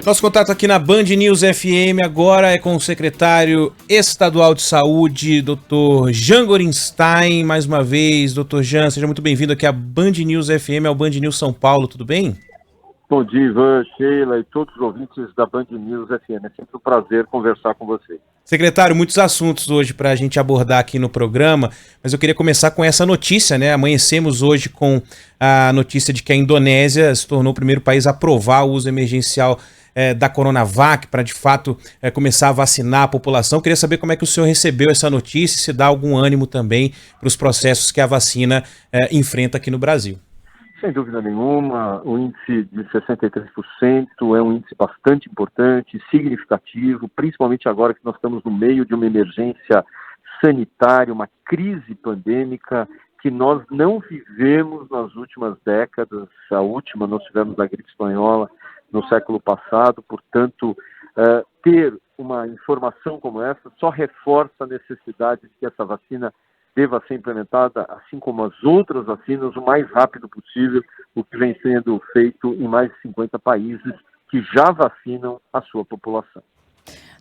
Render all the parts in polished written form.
Nosso contato aqui na Band News FM agora é com o secretário estadual de saúde, Dr. Jean Gorenstein. Mais uma vez, Dr. Jean, seja muito bem-vindo aqui à Band News FM, ao Band News São Paulo, tudo bem? Bom dia, Ivan, Sheila e todos os ouvintes da Band News FM. É sempre um prazer conversar com vocês. Secretário, muitos assuntos hoje para a gente abordar aqui no programa, mas eu queria começar com essa notícia, né? Amanhecemos hoje com a notícia de que a Indonésia se tornou o primeiro país a aprovar o uso emergencial da Coronavac para, de fato, começar a vacinar a população. Eu queria saber como é que o senhor recebeu essa notícia e se dá algum ânimo também para os processos que a vacina enfrenta aqui no Brasil. Sem dúvida nenhuma, o índice de 63% é um índice bastante importante, significativo, principalmente agora que nós estamos no meio de uma emergência sanitária, uma crise pandêmica que nós não vivemos nas últimas décadas. A última nós tivemos a gripe espanhola no século passado, portanto, ter uma informação como essa só reforça a necessidade de que essa vacina deva ser implementada, assim como as outras vacinas, o mais rápido possível, o que vem sendo feito em mais de 50 países que já vacinam a sua população.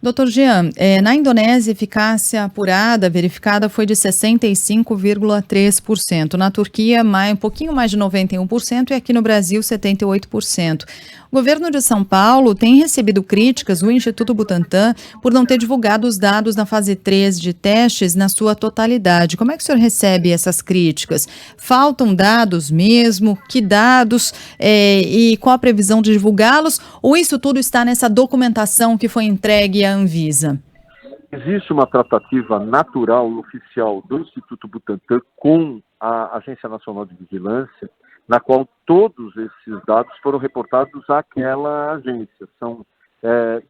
Doutor Jean, na Indonésia, a eficácia apurada, verificada, foi de 65,3%. Na Turquia, um pouquinho mais de 91% e aqui no Brasil, 78%. O governo de São Paulo tem recebido críticas do Instituto Butantan por não ter divulgado os dados na fase 3 de testes na sua totalidade. Como é que o senhor recebe essas críticas? Faltam dados mesmo? Que dados? E qual a previsão de divulgá-los? Ou isso tudo está nessa documentação que foi entregue à Anvisa? Existe uma tratativa natural oficial do Instituto Butantan com a Agência Nacional de Vigilância, na qual todos esses dados foram reportados àquela agência. São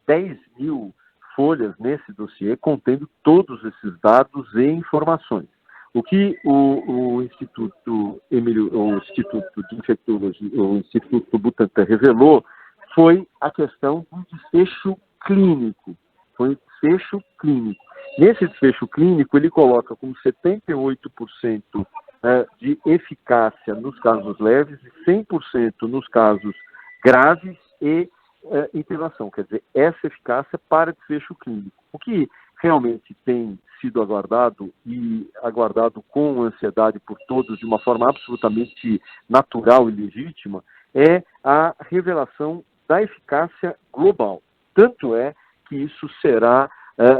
10 mil folhas nesse dossiê contendo todos esses dados e informações. O que o Instituto de Infectologia, o Instituto Butantan revelou foi a questão do desfecho clínico. Foi desfecho clínico. Nesse desfecho clínico, ele coloca como 78% de eficácia nos casos leves e 100% nos casos graves e internação. Quer dizer, essa eficácia para desfecho clínico. O que realmente tem sido aguardado e aguardado com ansiedade por todos de uma forma absolutamente natural e legítima é a revelação da eficácia global. Tanto é que isso será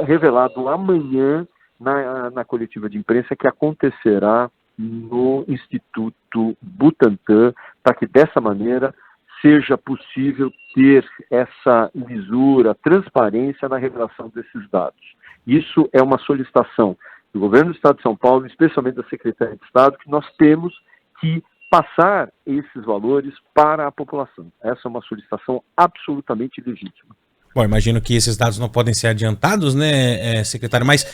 revelado amanhã na coletiva de imprensa que acontecerá no Instituto Butantan, para que dessa maneira seja possível ter essa lisura, transparência na revelação desses dados. Isso é uma solicitação do governo do Estado de São Paulo, especialmente da Secretaria de Estado, que nós temos que passar esses valores para a população. Essa é uma solicitação absolutamente legítima. Bom, imagino que esses dados não podem ser adiantados, né, secretário, mas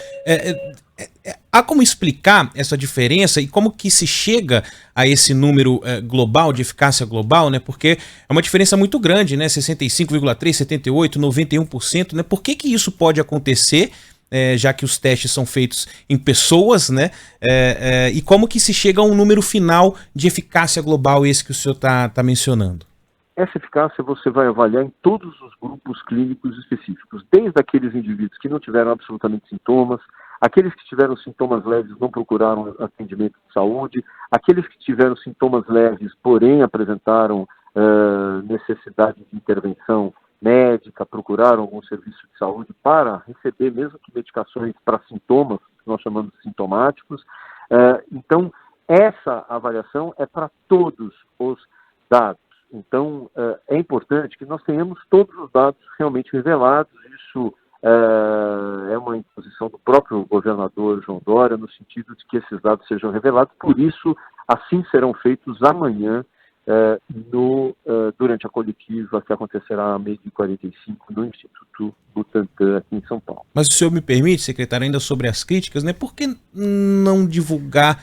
há como explicar essa diferença e como que se chega a esse número global, de eficácia global, né, porque é uma diferença muito grande, né, 65,3%, 78%, 91%, né, por que isso pode acontecer, já que os testes são feitos em pessoas, né, e como que se chega a um número final de eficácia global, esse que o senhor está mencionando? Essa eficácia você vai avaliar em todos os grupos clínicos específicos, desde aqueles indivíduos que não tiveram absolutamente sintomas, aqueles que tiveram sintomas leves não procuraram atendimento de saúde, aqueles que tiveram sintomas leves, porém apresentaram necessidade de intervenção médica, procuraram algum serviço de saúde para receber mesmo que medicações para sintomas, que nós chamamos de sintomáticos. Então, essa avaliação é para todos os dados. Então, é importante que nós tenhamos todos os dados realmente revelados. Isso é uma imposição do próprio governador João Dória, no sentido de que esses dados sejam revelados. Por isso, assim serão feitos amanhã, durante a coletiva que acontecerá às 12h45 no Instituto Butantan, aqui em São Paulo. Mas o senhor me permite, secretário, ainda sobre as críticas, né? Por que não divulgar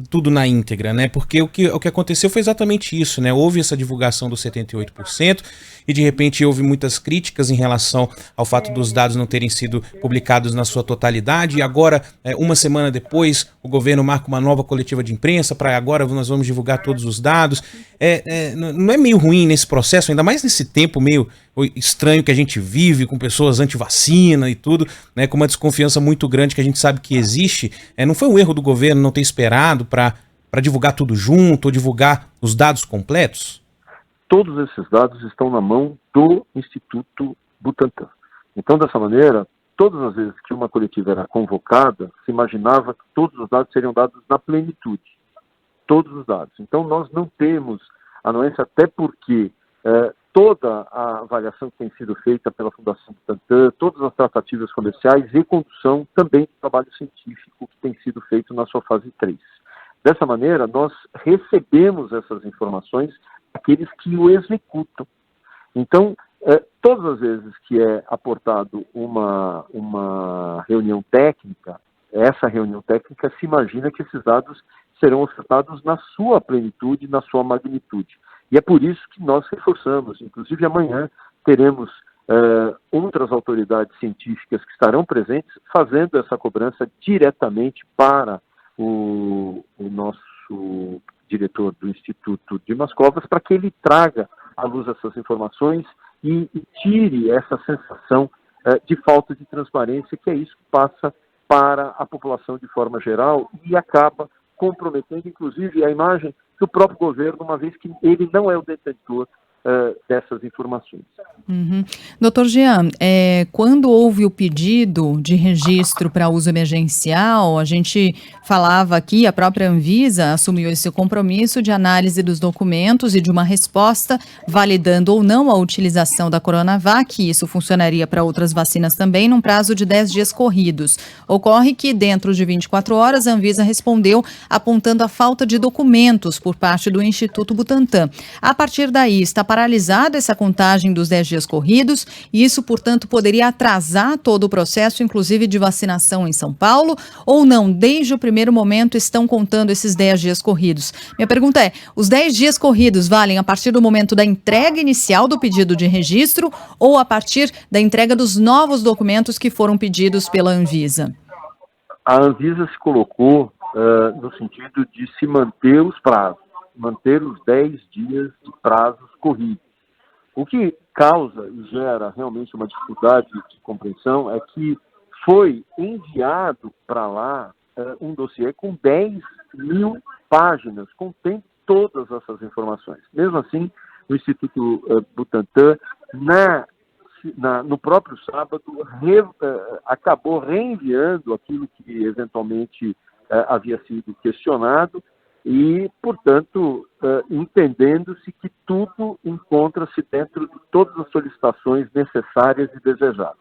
tudo na íntegra, né? Porque o que aconteceu foi exatamente isso, né? Houve essa divulgação dos 78% e de repente houve muitas críticas em relação ao fato dos dados não terem sido publicados na sua totalidade, e agora, uma semana depois, o governo marca uma nova coletiva de imprensa para agora nós vamos divulgar todos os dados. Não é meio ruim nesse processo, ainda mais nesse tempo meio estranho que a gente vive, com pessoas anti-vacina e tudo, né, com uma desconfiança muito grande que a gente sabe que existe. Não foi um erro do governo não ter esperado para divulgar tudo junto, ou divulgar os dados completos? Todos esses dados estão na mão do Instituto Butantan. Então, dessa maneira, todas as vezes que uma coletiva era convocada, se imaginava que todos os dados seriam dados na plenitude. Todos os dados. Então, nós não temos anuência, até porque toda a avaliação que tem sido feita pela Fundação Butantan, todas as tratativas comerciais e condução também do trabalho científico que tem sido feito na sua fase 3. Dessa maneira, nós recebemos essas informações daqueles que o executam. Então, todas as vezes que é aportado uma reunião técnica, essa reunião técnica se imagina que esses dados serão ofertados na sua plenitude, na sua magnitude. E é por isso que nós reforçamos, inclusive amanhã teremos outras autoridades científicas que estarão presentes fazendo essa cobrança diretamente para o nosso diretor do Instituto Dimas Covas, para que ele traga à luz essas informações e tire essa sensação de falta de transparência, que é isso que passa para a população de forma geral e acaba comprometendo, inclusive, a imagem do próprio governo, uma vez que ele não é o detentor dessas informações. Uhum. Doutor Jean, quando houve o pedido de registro para uso emergencial, a gente falava aqui, a própria Anvisa assumiu esse compromisso de análise dos documentos e de uma resposta validando ou não a utilização da Coronavac, e isso funcionaria para outras vacinas também, num prazo de 10 dias corridos. Ocorre que, dentro de 24 horas, a Anvisa respondeu apontando a falta de documentos por parte do Instituto Butantan. A partir daí, está paralisada essa contagem dos 10 dias corridos, e isso, portanto, poderia atrasar todo o processo, inclusive de vacinação em São Paulo, ou não? Desde o primeiro momento estão contando esses 10 dias corridos. Minha pergunta é, os 10 dias corridos valem a partir do momento da entrega inicial do pedido de registro ou a partir da entrega dos novos documentos que foram pedidos pela Anvisa? A Anvisa se colocou no sentido de se manter os prazos, manter os 10 dias de prazos corridos. O que causa e gera realmente uma dificuldade de compreensão é que foi enviado para lá um dossiê com 10.000 páginas, contém todas essas informações. Mesmo assim, o Instituto Butantan, no próprio sábado, acabou reenviando aquilo que eventualmente havia sido questionado, e, portanto, entendendo-se que tudo encontra-se dentro de todas as solicitações necessárias e desejáveis.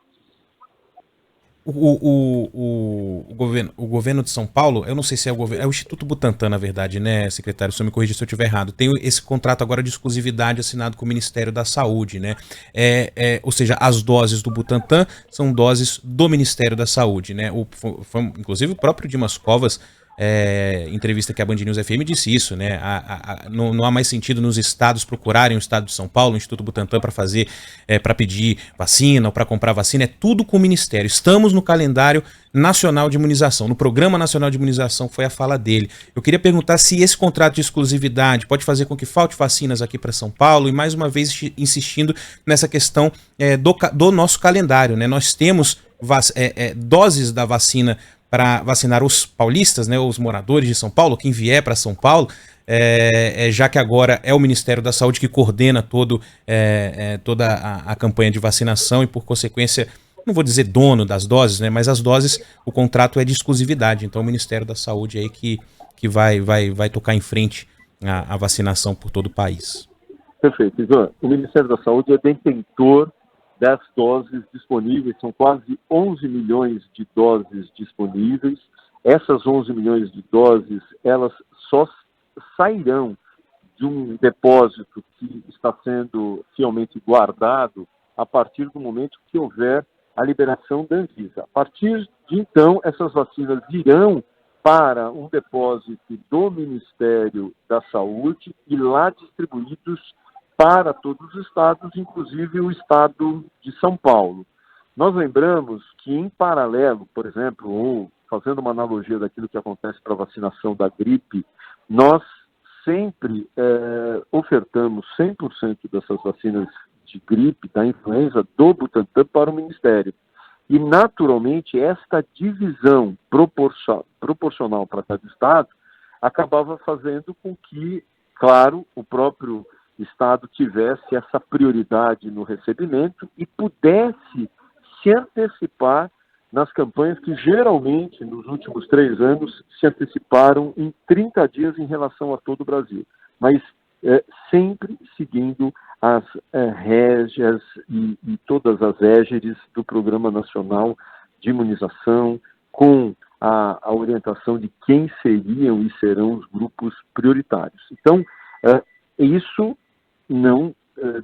O governo de São Paulo, eu não sei se é o governo, é o Instituto Butantan, na verdade, né, secretário? Só me corrija se eu estiver errado. Tem esse contrato agora de exclusividade assinado com o Ministério da Saúde, né? Ou seja, as doses do Butantan são doses do Ministério da Saúde, né? Inclusive o próprio Dimas Covas, entrevista que a Band News FM disse isso, né? Não há mais sentido nos estados procurarem o estado de São Paulo, o Instituto Butantan, para pedir vacina ou para comprar vacina, é tudo com o Ministério. Estamos no calendário nacional de imunização, no Programa Nacional de Imunização, foi a fala dele. Eu queria perguntar se esse contrato de exclusividade pode fazer com que falte vacinas aqui para São Paulo, e mais uma vez insistindo nessa questão do nosso calendário, né? Nós temos doses da vacina para vacinar os paulistas, né, os moradores de São Paulo, quem vier para São Paulo, já que agora é o Ministério da Saúde que coordena toda a campanha de vacinação e, por consequência, não vou dizer dono das doses, né, mas as doses, o contrato é de exclusividade, então o Ministério da Saúde é aí que vai tocar em frente a vacinação por todo o país. Perfeito, Ivan. O Ministério da Saúde é detentor das doses disponíveis, são quase 11 milhões de doses disponíveis. Essas 11 milhões de doses, elas só sairão de um depósito que está sendo fielmente guardado a partir do momento que houver a liberação da Anvisa. A partir de então, essas vacinas virão para um depósito do Ministério da Saúde e lá distribuídos para todos os estados, inclusive o estado de São Paulo. Nós lembramos que, em paralelo, por exemplo, ou fazendo uma analogia daquilo que acontece para a vacinação da gripe, nós sempre ofertamos 100% dessas vacinas de gripe, da influenza, do Butantan para o Ministério. E, naturalmente, esta divisão proporcional para cada estado acabava fazendo com que, claro, o próprio estado tivesse essa prioridade no recebimento e pudesse se antecipar nas campanhas que geralmente, nos últimos 3 anos, se anteciparam em 30 dias em relação a todo o Brasil. Mas sempre seguindo as régias e todas as égères do Programa Nacional de Imunização, com a orientação de quem seriam e serão os grupos prioritários. Então, isso não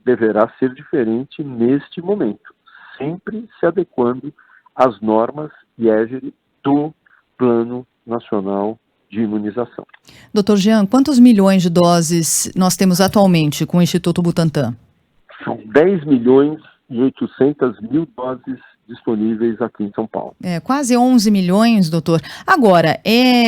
deverá ser diferente neste momento, sempre se adequando às normas e égide do Plano Nacional de Imunização. Doutor Jean, quantos milhões de doses nós temos atualmente com o Instituto Butantan? São 10.800.000 doses disponíveis aqui em São Paulo. Quase 11 milhões, doutor. Agora,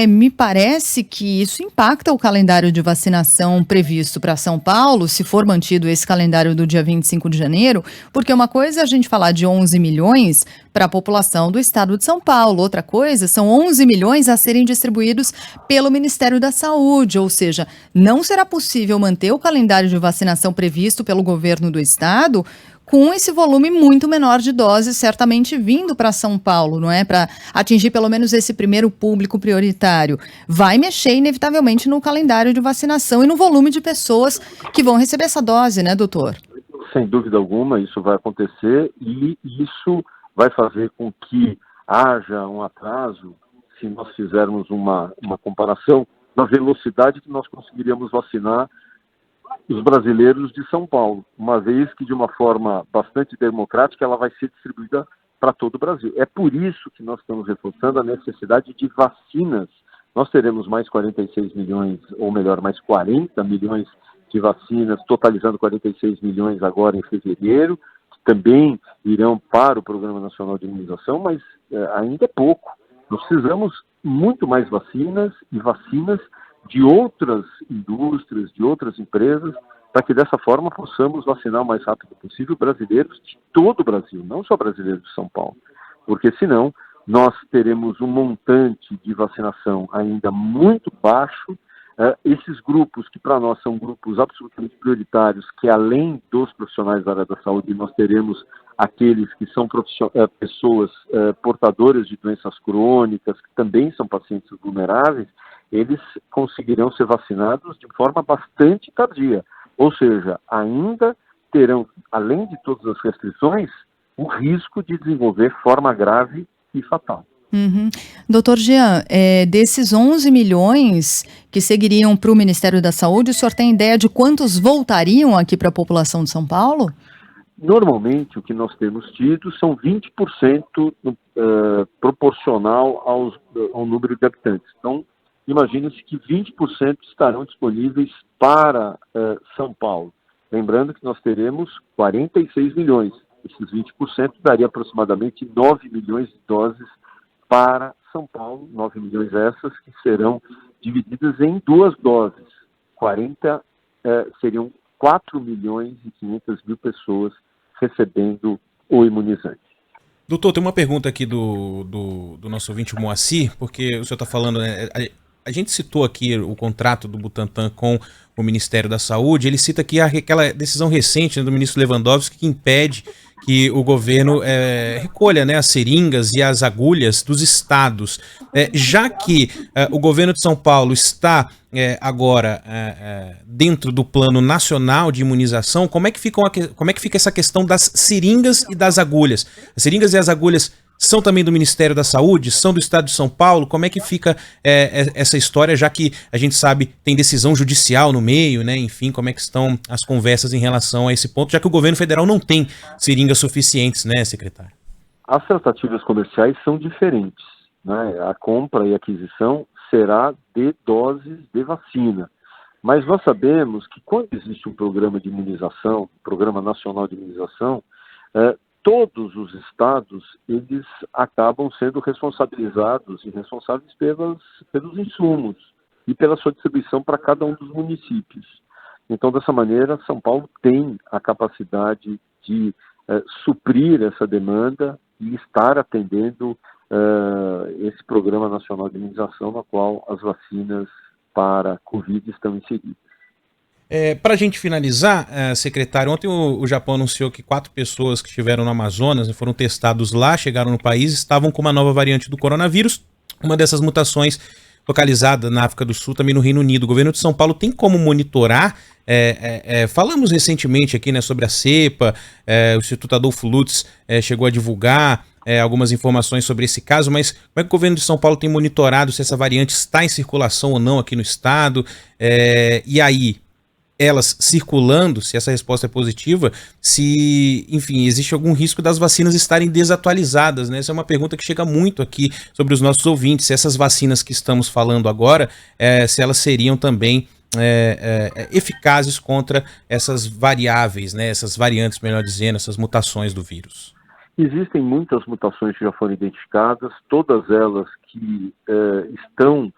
me parece que isso impacta o calendário de vacinação previsto para São Paulo, se for mantido esse calendário do dia 25 de janeiro, porque uma coisa é a gente falar de 11 milhões para a população do estado de São Paulo, outra coisa são 11 milhões a serem distribuídos pelo Ministério da Saúde, ou seja, não será possível manter o calendário de vacinação previsto pelo governo do estado com esse volume muito menor de doses, certamente vindo para São Paulo, não é? Para atingir pelo menos esse primeiro público prioritário. Vai mexer inevitavelmente no calendário de vacinação e no volume de pessoas que vão receber essa dose, né, doutor? Sem dúvida alguma, isso vai acontecer e isso vai fazer com que haja um atraso, se nós fizermos uma comparação, na velocidade que nós conseguiríamos vacinar os brasileiros de São Paulo, uma vez que de uma forma bastante democrática ela vai ser distribuída para todo o Brasil. É por isso que nós estamos reforçando a necessidade de vacinas. Nós teremos mais 46 milhões, ou melhor, mais 40 milhões de vacinas, totalizando 46 milhões agora em fevereiro, que também irão para o Programa Nacional de Imunização, mas ainda é pouco. Nós precisamos muito mais vacinas e vacinas de outras indústrias, de outras empresas, para que dessa forma possamos vacinar o mais rápido possível brasileiros de todo o Brasil, não só brasileiros de São Paulo, porque senão nós teremos um montante de vacinação ainda muito baixo. Esses grupos, que para nós são grupos absolutamente prioritários, que além dos profissionais da área da saúde, nós teremos aqueles que são pessoas portadoras de doenças crônicas, que também são pacientes vulneráveis, eles conseguirão ser vacinados de forma bastante tardia. Ou seja, ainda terão, além de todas as restrições, o risco de desenvolver forma grave e fatal. Uhum. Doutor Jean, desses 11 milhões que seguiriam para o Ministério da Saúde, o senhor tem ideia de quantos voltariam aqui para a população de São Paulo? Normalmente, o que nós temos tido são 20% proporcional ao número de habitantes. Então, imagine-se que 20% estarão disponíveis para São Paulo. Lembrando que nós teremos 46 milhões. Esses 20% daria aproximadamente 9 milhões de doses para São Paulo, 9 milhões essas que serão divididas em 2 doses. 40 seriam 4 milhões e 500 mil pessoas recebendo o imunizante. Doutor, tem uma pergunta aqui do nosso ouvinte Moacir, porque o senhor está falando, né, a gente citou aqui o contrato do Butantan com o Ministério da Saúde, ele cita aqui aquela decisão recente, né, do ministro Lewandowski que impede que o governo recolha, né, as seringas e as agulhas dos estados. Já que o governo de São Paulo está agora dentro do Plano Nacional de Imunização, como é que fica essa questão das seringas e das agulhas? As seringas e as agulhas são também do Ministério da Saúde? São do Estado de São Paulo? Como é que fica essa história, já que a gente sabe tem decisão judicial no meio, né? Enfim, como é que estão as conversas em relação a esse ponto, já que o governo federal não tem seringas suficientes, né, secretário? As tratativas comerciais são diferentes, né? A compra e aquisição será de doses de vacina. Mas nós sabemos que quando existe um programa de imunização, Programa Nacional de Imunização, todos os estados, eles acabam sendo responsabilizados e responsáveis pelos insumos e pela sua distribuição para cada um dos municípios. Então, dessa maneira, São Paulo tem a capacidade de suprir essa demanda e estar atendendo esse Programa Nacional de Imunização, na qual as vacinas para Covid estão inseridas. Para a gente finalizar, secretário, ontem o Japão anunciou que 4 pessoas que estiveram no Amazonas foram testados lá, chegaram no país, estavam com uma nova variante do coronavírus, uma dessas mutações localizada na África do Sul, também no Reino Unido. O governo de São Paulo tem como monitorar? Falamos recentemente aqui, né, sobre a cepa, o Instituto Adolfo Lutz chegou a divulgar algumas informações sobre esse caso, mas como é que o governo de São Paulo tem monitorado se essa variante está em circulação ou não aqui no estado? E aí, elas circulando, se essa resposta é positiva, se, enfim, existe algum risco das vacinas estarem desatualizadas, né? Essa é uma pergunta que chega muito aqui sobre os nossos ouvintes, se essas vacinas que estamos falando agora, se elas seriam também eficazes contra essas variáveis, né? Essas variantes, melhor dizendo, essas mutações do vírus. Existem muitas mutações que já foram identificadas, todas elas que estão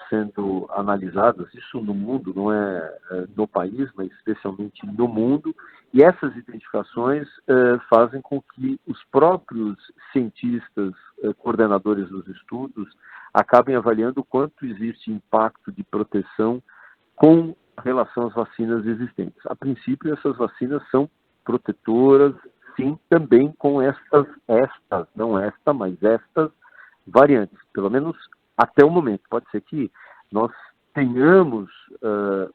sendo analisadas, isso no mundo, não é no país, mas especialmente no mundo, e essas identificações fazem com que os próprios cientistas, coordenadores dos estudos, acabem avaliando o quanto existe impacto de proteção com relação às vacinas existentes. A princípio, essas vacinas são protetoras, sim, também com estas variantes, pelo menos até o momento. Pode ser que nós tenhamos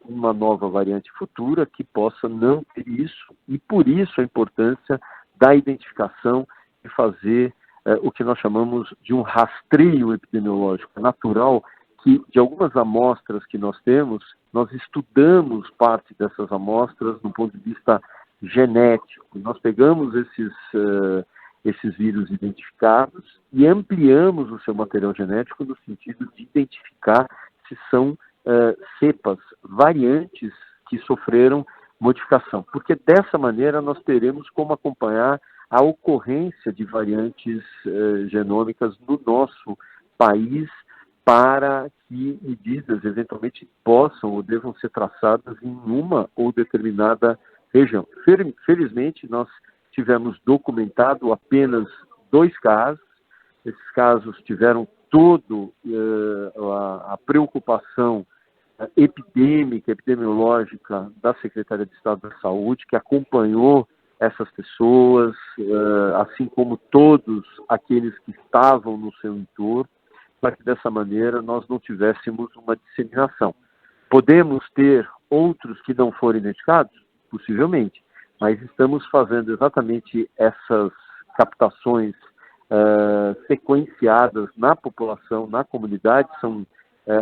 uma nova variante futura que possa não ter isso, e por isso a importância da identificação e fazer o que nós chamamos de um rastreio epidemiológico natural, que de algumas amostras que nós temos, nós estudamos parte dessas amostras do ponto de vista genético. Nós pegamos esses vírus identificados e ampliamos o seu material genético no sentido de identificar se são cepas, variantes que sofreram modificação. Porque dessa maneira nós teremos como acompanhar a ocorrência de variantes genômicas no nosso país, para que medidas eventualmente possam ou devam ser traçadas em uma ou determinada região. Felizmente, nós tivemos documentado apenas 2 casos. Esses casos tiveram a preocupação epidemiológica da Secretaria de Estado da Saúde, que acompanhou essas pessoas, assim como todos aqueles que estavam no seu entorno, para que dessa maneira nós não tivéssemos uma disseminação. Podemos ter outros que não foram identificados? Possivelmente, mas estamos fazendo exatamente essas captações sequenciadas na população, na comunidade, são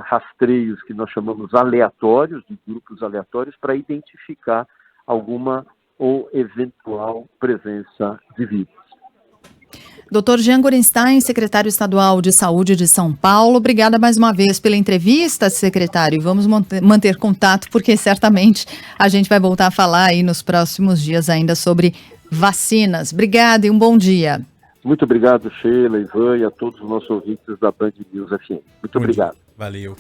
rastreios que nós chamamos aleatórios, de grupos aleatórios, para identificar alguma ou eventual presença de vírus. Dr. Jean Gorenstein, secretário estadual de Saúde de São Paulo, obrigada mais uma vez pela entrevista, secretário. Vamos manter contato, porque certamente a gente vai voltar a falar aí nos próximos dias ainda sobre vacinas. Obrigada e um bom dia. Muito obrigado, Sheila, Ivan, e a todos os nossos ouvintes da Band News FM. Muito obrigado. Valeu.